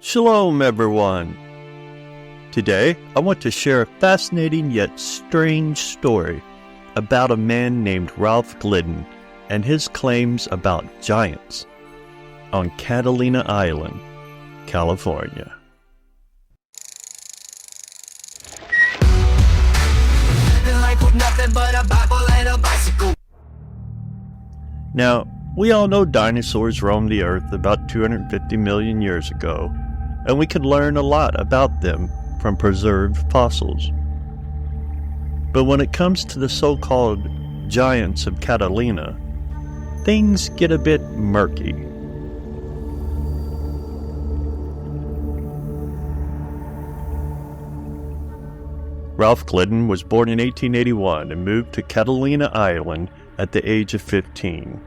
Shalom, everyone. Today, I want to share a fascinating yet strange story about a man named Ralph Glidden and his claims about giants on Catalina Island, California. Now, we all know dinosaurs roamed the earth about 250 million years ago, and we can learn a lot about them from preserved fossils. But when it comes to the so-called giants of Catalina, things get a bit murky. Ralph Glidden was born in 1881 and moved to Catalina Island at the age of 15.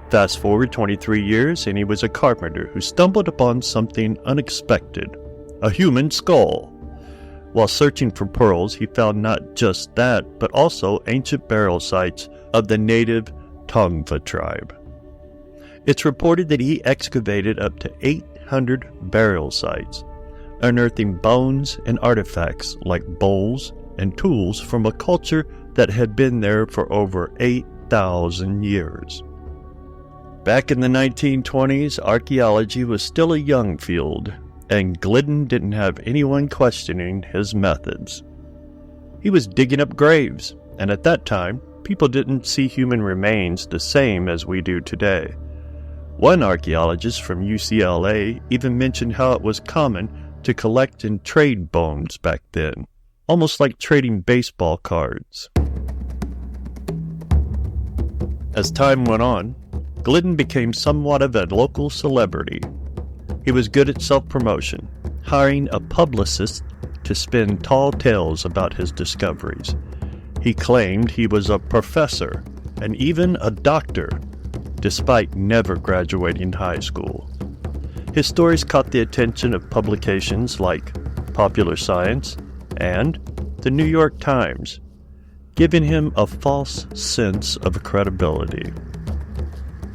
Fast forward 23 years and he was a carpenter who stumbled upon something unexpected, a human skull. While searching for pearls, he found not just that, but also ancient burial sites of the native Tongva tribe. It's reported that he excavated up to 800 burial sites, unearthing bones and artifacts like bowls and tools from a culture that had been there for over 8,000 years. Back in the 1920s, archaeology was still a young field, and Glidden didn't have anyone questioning his methods. He was digging up graves, and at that time, people didn't see human remains the same as we do today. One archaeologist from UCLA even mentioned how it was common to collect and trade bones back then, almost like trading baseball cards. As time went on, Glidden became somewhat of a local celebrity. He was good at self-promotion, hiring a publicist to spin tall tales about his discoveries. He claimed he was a professor and even a doctor, despite never graduating high school. His stories caught the attention of publications like Popular Science and the New York Times, giving him a false sense of credibility.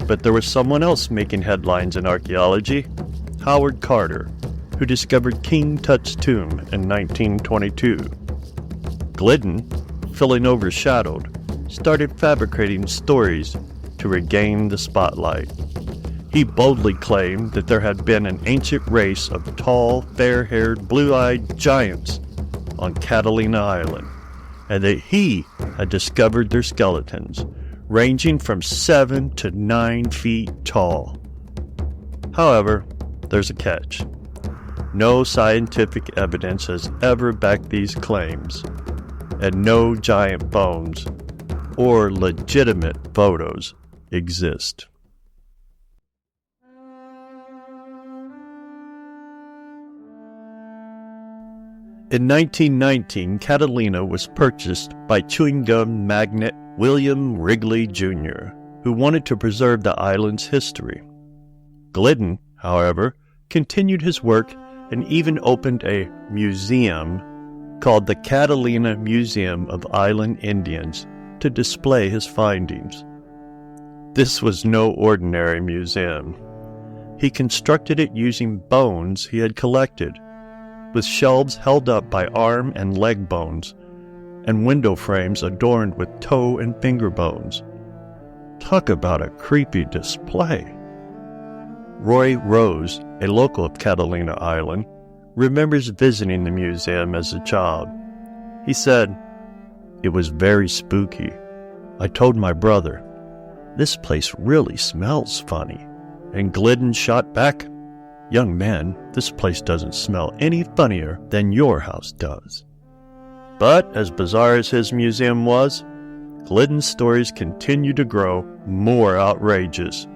But there was someone else making headlines in archaeology, Howard Carter, who discovered King Tut's tomb in 1922. Glidden, feeling overshadowed, started fabricating stories to regain the spotlight. He boldly claimed that there had been an ancient race of tall, fair-haired, blue-eyed giants on Catalina Island, and that he had discovered their skeletons, ranging from 7 to 9 feet tall. However, there's a catch. No scientific evidence has ever backed these claims, and no giant bones or legitimate photos exist. In 1919, Catalina was purchased by chewing gum magnate William Wrigley Jr., who wanted to preserve the island's history. Glidden, however, continued his work and even opened a museum called the Catalina Museum of Island Indians to display his findings. This was no ordinary museum. He constructed it using bones he had collected, with shelves held up by arm and leg bones, and window frames adorned with toe and finger bones. Talk about a creepy display. Roy Rose, a local of Catalina Island, remembers visiting the museum as a child. He said, "It was very spooky. I told my brother, 'This place really smells funny.' And Glidden shot back, 'Young man, this place doesn't smell any funnier than your house does.'" But as bizarre as his museum was, Glidden's stories continued to grow more outrageous.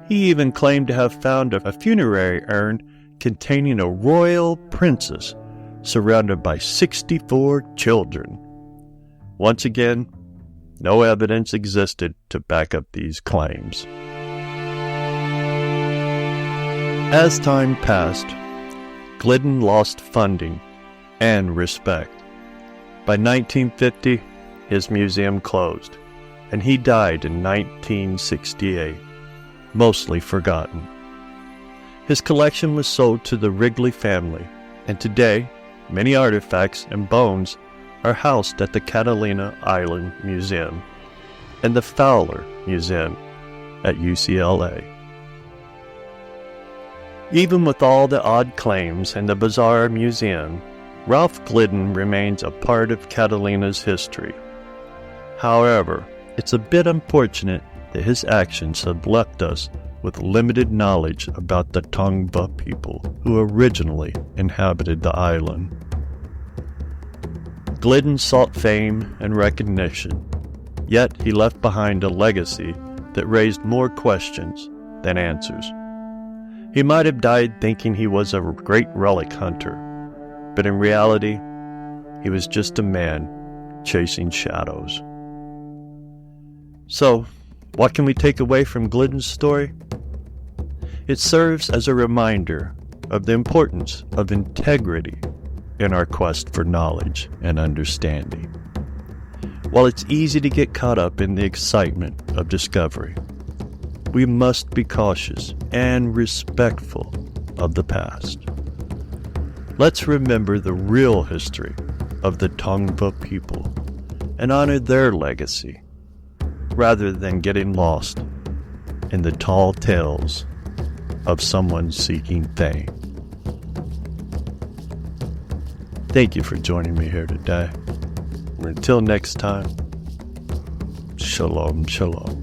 He even claimed to have found a funerary urn containing a royal princess surrounded by 64 children. Once again, no evidence existed to back up these claims. As time passed, Glidden lost funding and respect. By 1950, his museum closed, and he died in 1968, mostly forgotten. His collection was sold to the Wrigley family, and today, many artifacts and bones are housed at the Catalina Island Museum and the Fowler Museum at UCLA. Even with all the odd claims and the bizarre museum, Ralph Glidden remains a part of Catalina's history. However, it's a bit unfortunate that his actions have left us with limited knowledge about the Tongva people who originally inhabited the island. Glidden sought fame and recognition, yet he left behind a legacy that raised more questions than answers. He might have died thinking he was a great relic hunter, but in reality, he was just a man chasing shadows. So, what can we take away from Glidden's story? It serves as a reminder of the importance of integrity in our quest for knowledge and understanding. While it's easy to get caught up in the excitement of discovery, we must be cautious and respectful of the past. Let's remember the real history of the Tongva people and honor their legacy, rather than getting lost in the tall tales of someone seeking fame. Thank you for joining me here today. Until next time, Shalom, Shalom.